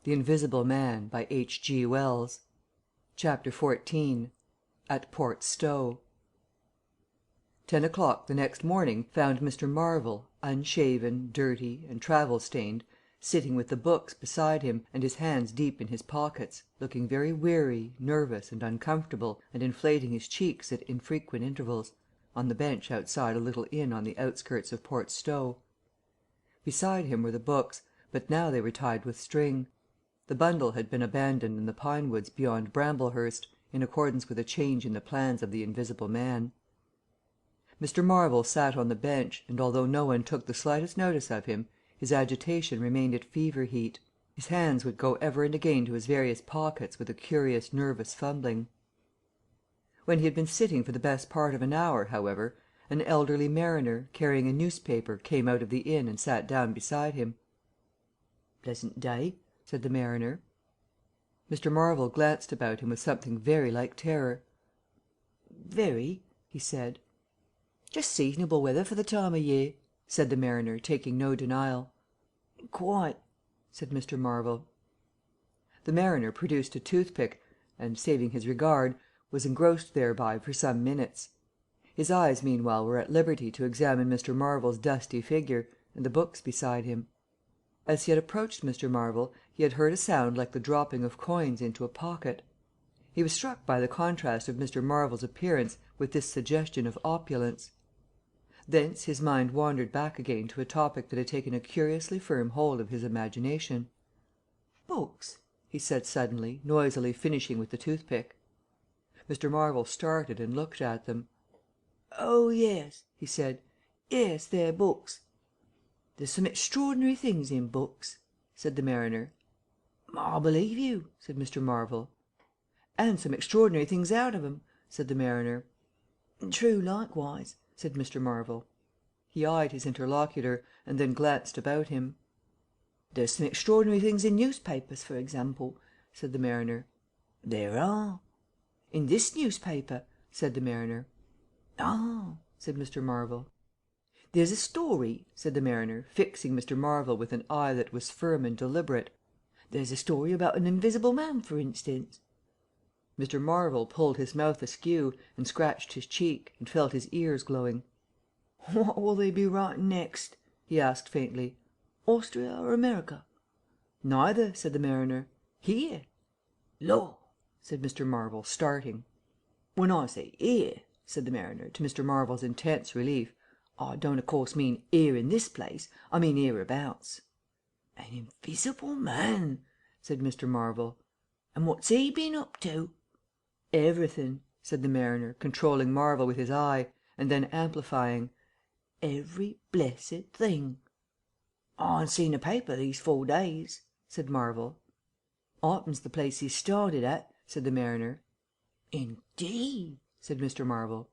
The Invisible Man by H.G. Wells. Chapter 14. At Port Stowe. 10 o'clock the next morning found Mr. Marvel, unshaven, dirty, and travel-stained, sitting with the books beside him, and his hands deep in his pockets, looking very weary, nervous, and uncomfortable, and inflating his cheeks at infrequent intervals, on the bench outside a little inn on the outskirts of Port Stowe. Beside him were the books, but now they were tied with string. The bundle had been abandoned in the pine woods beyond Bramblehurst, in accordance with a change in the plans of the Invisible Man. Mr. Marvel sat on the bench, and although no one took the slightest notice of him, his agitation remained at fever heat. His hands would go ever and again to his various pockets with a curious nervous fumbling. When he had been sitting for the best part of an hour, however, an elderly mariner, carrying a newspaper, came out of the inn and sat down beside him. "Pleasant day," said the mariner. Mr. Marvel glanced about him with something very like terror. "Very," he said. "Just seasonable weather for the time o' year," said the mariner, taking no denial. "Quite," said Mr. Marvel. The mariner produced a toothpick, and, saving his regard, was engrossed thereby for some minutes. His eyes meanwhile were at liberty to examine Mr. Marvel's dusty figure, and the books beside him. As he had approached Mr. Marvel, he had heard a sound like the dropping of coins into a pocket. He was struck by the contrast of Mr. Marvel's appearance with this suggestion of opulence. Thence his mind wandered back again to a topic that had taken a curiously firm hold of his imagination. "Books?" he said suddenly, noisily finishing with the toothpick. Mr. Marvel started and looked at them. "Oh, yes," he said. "Yes, they're books." "There's some extraordinary things in books," said the mariner. "I believe you," said Mr. Marvel. "And some extraordinary things out of 'em," said the mariner. "True likewise," said Mr. Marvel. He eyed his interlocutor, and then glanced about him. "There's some extraordinary things in newspapers, for example," said the mariner. "There are." "In this newspaper," said the mariner. "Ah," said Mr. Marvel. "There's a story," said the mariner, fixing Mr. Marvel with an eye that was firm and deliberate. "There's a story about an invisible man, for instance." Mr. Marvel pulled his mouth askew, and scratched his cheek, and felt his ears glowing. "What will they be writing next?" he asked faintly. "Austria or America?" "Neither," said the mariner. "Here." "Law!" said Mr. Marvel, starting. "When I say 'here,'" said the mariner, to Mr. Marvel's intense relief, "I don't of course mean 'here in this place,' I mean hereabouts." "An invisible man," said Mr. Marvel. "And what's he been up to?" "Everything," said the mariner, controlling Marvel with his eye, and then amplifying. "Every blessed thing." "I ain't seen a paper these 4 days," said Marvel. "'Appens the place he started at," said the mariner. "Indeed," said Mr. Marvel.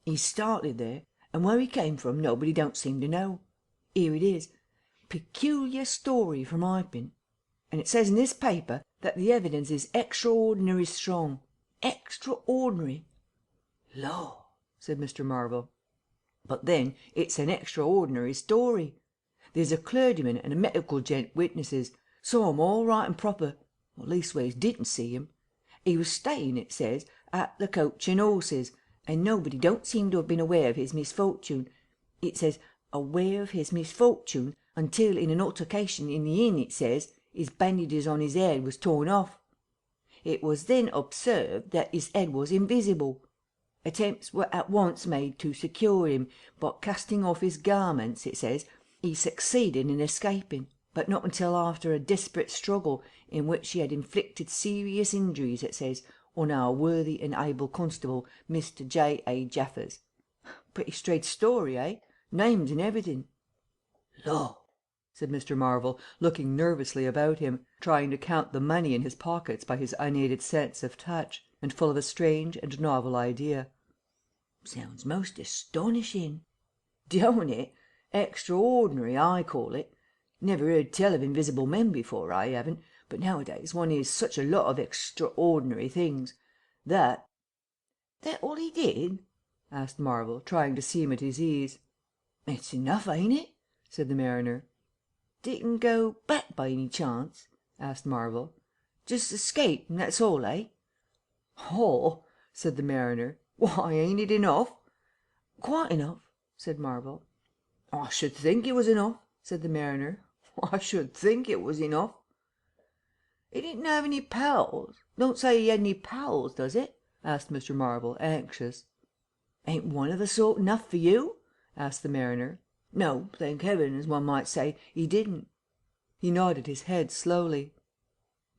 "He started there, and where he came from nobody don't seem to know. Here it is. 'Peculiar story from Iping,' and it says in this paper that the evidence is extraordinary strong. Extraordinary." "Law!" said Mr. Marvel. "But then it's an extraordinary story. There's a clergyman and a medical gent witnesses, saw him all right and proper, or leastways didn't see him. He was staying, it says, at the Coach and Horses, and nobody don't seem to have been aware of his misfortune. It says, aware of his misfortune, until in an altercation in the inn, it says, his bandages on his head was torn off. It was then observed that his head was invisible. Attempts were at once made to secure him, but casting off his garments, it says, he succeeded in escaping, but not until after a desperate struggle, in which he had inflicted serious injuries, it says, on our worthy and able constable, Mr. J.A. Jaffers. Pretty straight story, eh? Names and everything." "Law!" said Mr. Marvel, looking nervously about him, trying to count the money in his pockets by his unaided sense of touch, and full of a strange and novel idea. "Sounds most astonishing." "Don't it? Extraordinary, I call it. Never heard tell of invisible men before, I haven't, but nowadays one hears such a lot of extraordinary things. That—" "That all he did?" asked Marvel, trying to seem at his ease. "It's enough, ain't it?" said the mariner. "Didn't go back by any chance?" asked Marvel. Just escape, and that's all, eh?" "All?" said the mariner. "Why, ain't it enough?" "Quite enough," said Marvel. "I should think it was enough," said the mariner. "I should think it was enough." "He didn't have any pals? Don't say he had any pals, does it?" asked Mr. Marvel, anxious. "Ain't one of the sort enough for you?" asked the mariner. "No, thank heaven, as one might say, he didn't." He nodded his head slowly.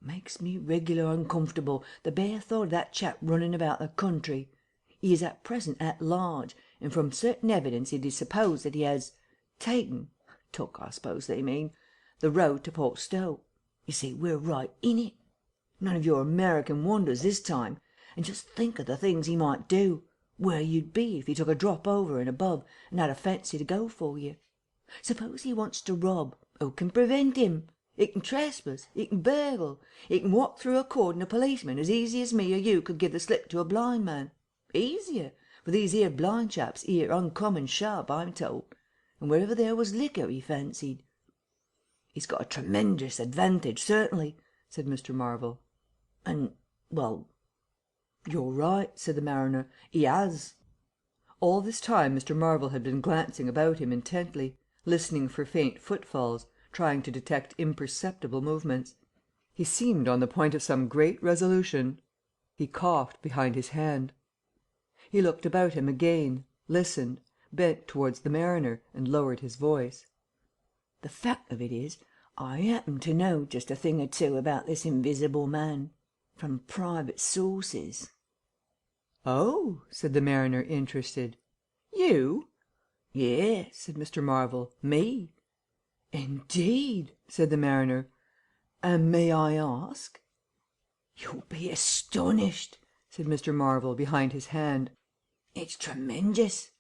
"Makes me regular uncomfortable, the bare thought of that chap running about the country. He is at present at large, and from certain evidence it is supposed that he has took, I suppose they mean, the road to Port Stowe. You see, we're right in it. None of your American wonders this time. And just think of the things he might do, where you'd be if he took a drop over and above and had a fancy to go for you. Suppose he wants to rob, who can prevent him? He can trespass, he can burgle, he can walk through a cordon of policemen as easy as me or you could give the slip to a blind man. Easier, for these here blind chaps here uncommon sharp, I'm told, and wherever there was liquor he fancied." "He's got a tremendous advantage, certainly," said Mr. Marvel. "And, well, you're right," said the mariner. "He has." All this time Mr. Marvel had been glancing about him intently, listening for faint footfalls, trying to detect imperceptible movements. He seemed on the point of some great resolution. He coughed behind his hand. He looked about him again, listened, bent towards the mariner, and lowered his voice. "The fact of it is, I happen to know just a thing or two about this invisible man, from private sources." "Oh," said the mariner, interested. "You?" "Yes," said Mr. Marvel, "me." "Indeed," said the mariner. "And may I ask?" "You'll be astonished," said Mr. Marvel behind his hand. "It's tremenjous."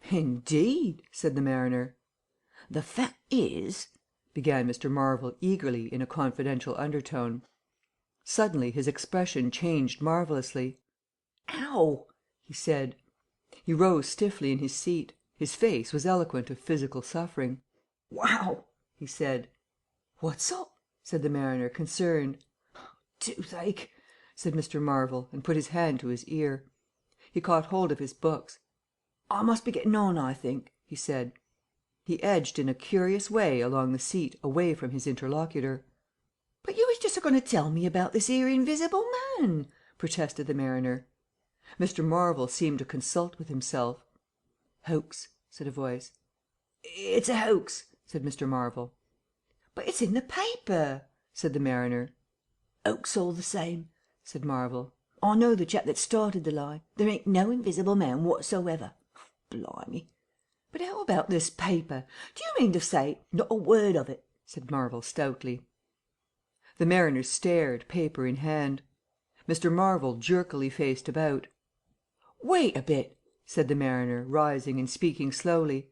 "Indeed," said the mariner. "The fact is," began Mr. Marvel eagerly in a confidential undertone. Suddenly his expression changed marvellously. "Ow!" he said. He rose stiffly in his seat. His face was eloquent of physical suffering. "Wow!" he said. "What's up?" said the mariner, concerned. "Toothache," said Mr. Marvel, and put his hand to his ear. He caught hold of his books. "I must be getting on, I think," he said. He edged in a curious way along the seat away from his interlocutor. "But you was just a going to tell me about this here invisible man," protested the mariner. Mr. Marvel seemed to consult with himself. "Hoax," said a voice. "It's a hoax," said Mr. Marvel. "But it's in the paper," said the mariner. "Hoax all the same," said Marvel. "I know the chap that started the lie. There ain't no invisible man whatsoever. Blimey. But how about this paper? Do you mean to say—" "Not a word of it," said Marvel stoutly. The mariner stared, paper in hand. Mr. Marvel jerkily faced about. "Wait a bit," said the mariner, rising and speaking slowly.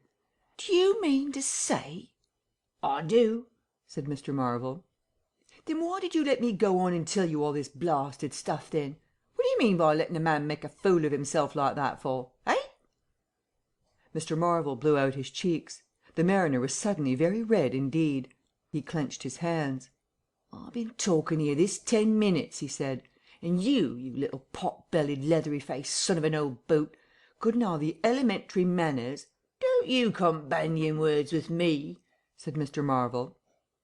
"Do you mean to say—" "I do," said Mr. Marvel. "Then why did you let me go on and tell you all this blasted stuff then? What do you mean by letting a man make a fool of himself like that for, eh?" Mr. Marvel blew out his cheeks. The mariner was suddenly very red indeed. He clenched his hands. "I've been talking here this 10 minutes," he said, "and you little pot-bellied, leathery-faced son of an old boot, couldn't have the elementary manners—" "Don't you come bandying words with me," said Mr. Marvel.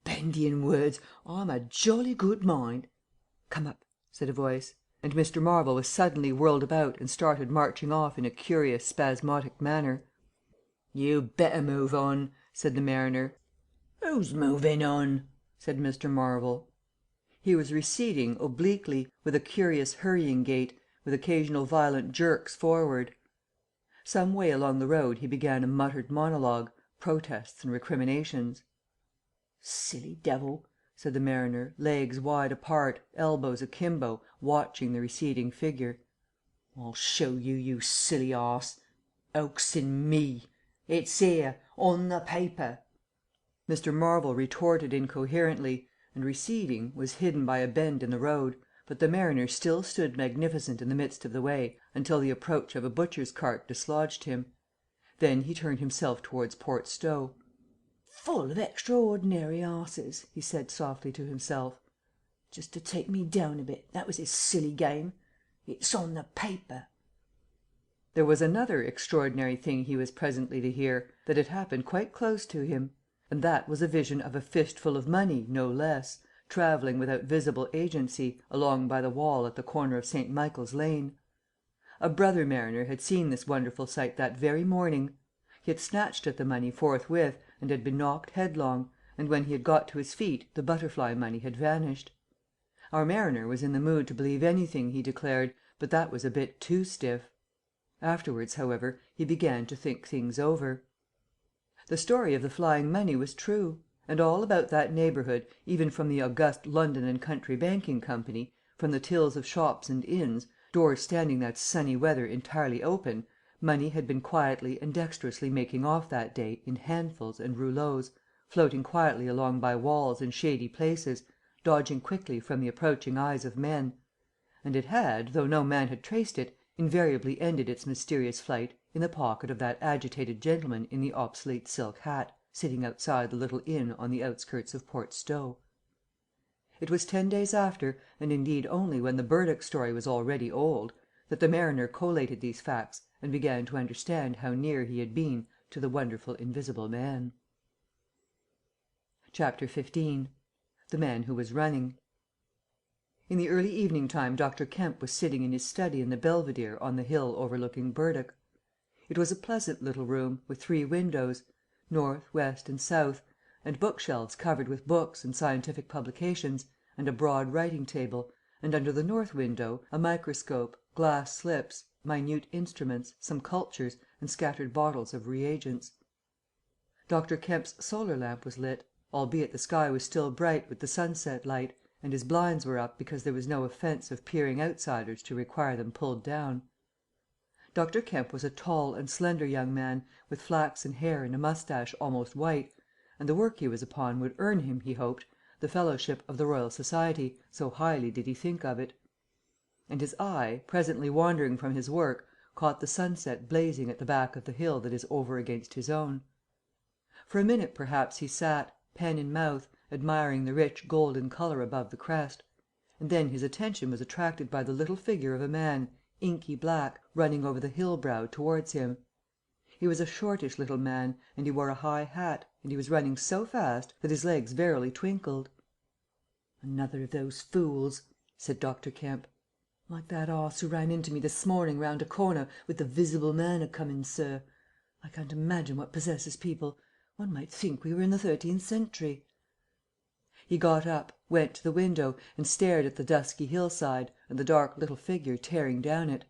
"Bandying words! I'm a jolly good mind." "Come up," said a voice, and Mr. Marvel was suddenly whirled about and started marching off in a curious spasmodic manner. "You better move on," said the mariner. "Who's moving on?" said Mr. Marvel. He was receding obliquely, with a curious hurrying gait, with occasional violent jerks forward. Some way along the road he began a muttered monologue, protests and recriminations. "Silly devil," said the mariner, legs wide apart, elbows akimbo, watching the receding figure. "I'll show you, you silly arse. Hoaxing me. It's here, on the paper." Mr. Marvel retorted incoherently, and receding, was hidden by a bend in the road, but the mariner still stood magnificent in the midst of the way until the approach of a butcher's cart dislodged him. Then he turned himself towards Port Stowe. "Full of extraordinary arses," he said softly to himself. Just to take me down a bit, that was his silly game. It's on the paper." There was another extraordinary thing he was presently to hear, that had happened quite close to him, and that was a vision of a fistful of money, no less, travelling without visible agency, along by the wall at the corner of St. Michael's Lane. A brother mariner had seen this wonderful sight that very morning. He had snatched at the money forthwith, and had been knocked headlong, and when he had got to his feet the butterfly money had vanished. Our mariner was in the mood to believe anything, he declared, but that was a bit too stiff. Afterwards, however, he began to think things over. The story of the flying money was true, and all about that neighbourhood, even from the august London and Country Banking Company, from the tills of shops and inns, doors standing that sunny weather entirely open, money had been quietly and dexterously making off that day in handfuls and rouleaus, floating quietly along by walls and shady places, dodging quickly from the approaching eyes of men; and it had, though no man had traced it, invariably ended its mysterious flight in the pocket of that agitated gentleman in the obsolete silk hat, sitting outside the little inn on the outskirts of Port Stowe. It was 10 days after, and indeed only when the Burdock story was already old, that the mariner collated these facts and began to understand how near he had been to the wonderful invisible man. Chapter 15. The Man Who Was Running. In the early evening time Dr. Kemp was sitting in his study in the Belvedere on the hill overlooking Burdock. It was a pleasant little room, with 3 windows, north, west, and south, and bookshelves covered with books and scientific publications, and a broad writing table, and under the north window a microscope, glass slips, minute instruments, some cultures, and scattered bottles of reagents. Dr. Kemp's solar lamp was lit, albeit the sky was still bright with the sunset light, and his blinds were up because there was no offence of peering outsiders to require them pulled down. Dr. Kemp was a tall and slender young man, with flaxen hair and a moustache almost white, and the work he was upon would earn him, he hoped, the fellowship of the Royal Society, so highly did he think of it. And his eye, presently wandering from his work, caught the sunset blazing at the back of the hill that is over against his own. For a minute perhaps he sat, pen in mouth, admiring the rich golden colour above the crest, and then his attention was attracted by the little figure of a man, inky black, running over the hill brow towards him. He was a shortish little man, and he wore a high hat, and he was running so fast that his legs verily twinkled. "Another of those fools," said Dr. Kemp. "Like that 'oss who ran into me this morning round a corner with the visible man a coming, sir. I can't imagine what possesses people. One might think we were in the 13th century." He got up, went to the window, and stared at the dusky hillside, and the dark little figure tearing down it.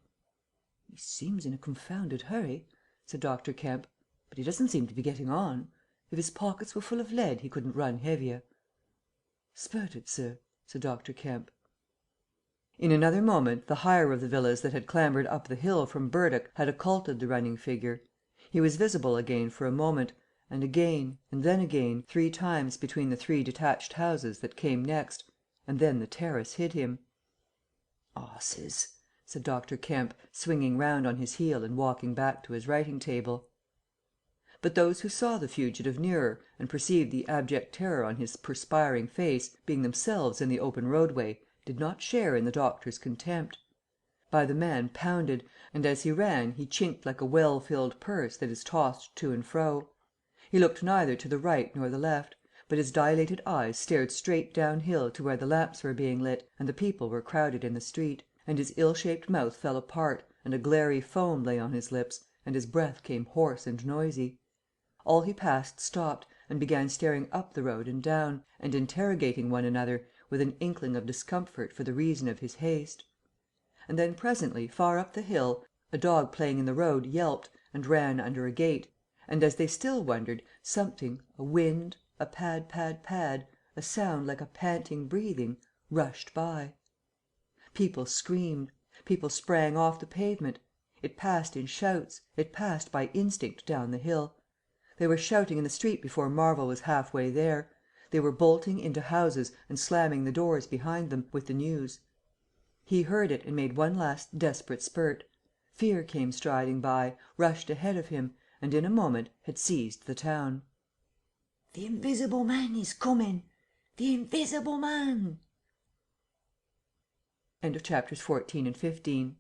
"He seems in a confounded hurry," said Dr. Kemp, "but he doesn't seem to be getting on. If his pockets were full of lead he couldn't run heavier." "Spurted, sir," said Dr. Kemp. In another moment the higher of the villas that had clambered up the hill from Burdock had occulted the running figure. He was visible again for a moment, and again, and then again, 3 times between the 3 detached houses that came next, and then the terrace hid him. "'Osses," said Dr. Kemp, swinging round on his heel and walking back to his writing table. But those who saw the fugitive nearer, and perceived the abject terror on his perspiring face, being themselves in the open roadway, did not share in the doctor's contempt. By the man pounded, and as he ran he chinked like a well-filled purse that is tossed to and fro. He looked neither to the right nor the left, but his dilated eyes stared straight downhill to where the lamps were being lit, and the people were crowded in the street, and his ill-shaped mouth fell apart, and a glary foam lay on his lips, and his breath came hoarse and noisy. All he passed stopped, and began staring up the road and down, and interrogating one another, with an inkling of discomfort for the reason of his haste. And then presently, far up the hill, a dog playing in the road yelped, and ran under a gate, and as they still wondered, something, a wind, a pad, pad, pad, a sound like a panting breathing, rushed by. People screamed. People sprang off the pavement. It passed in shouts. It passed by instinct down the hill. They were shouting in the street before Marvel was half way there. They were bolting into houses and slamming the doors behind them, with the news. He heard it and made one last desperate spurt. Fear came striding by, rushed ahead of him, and in a moment had seized the town. "The invisible man is coming! The invisible man!" Chapters 14 and 15.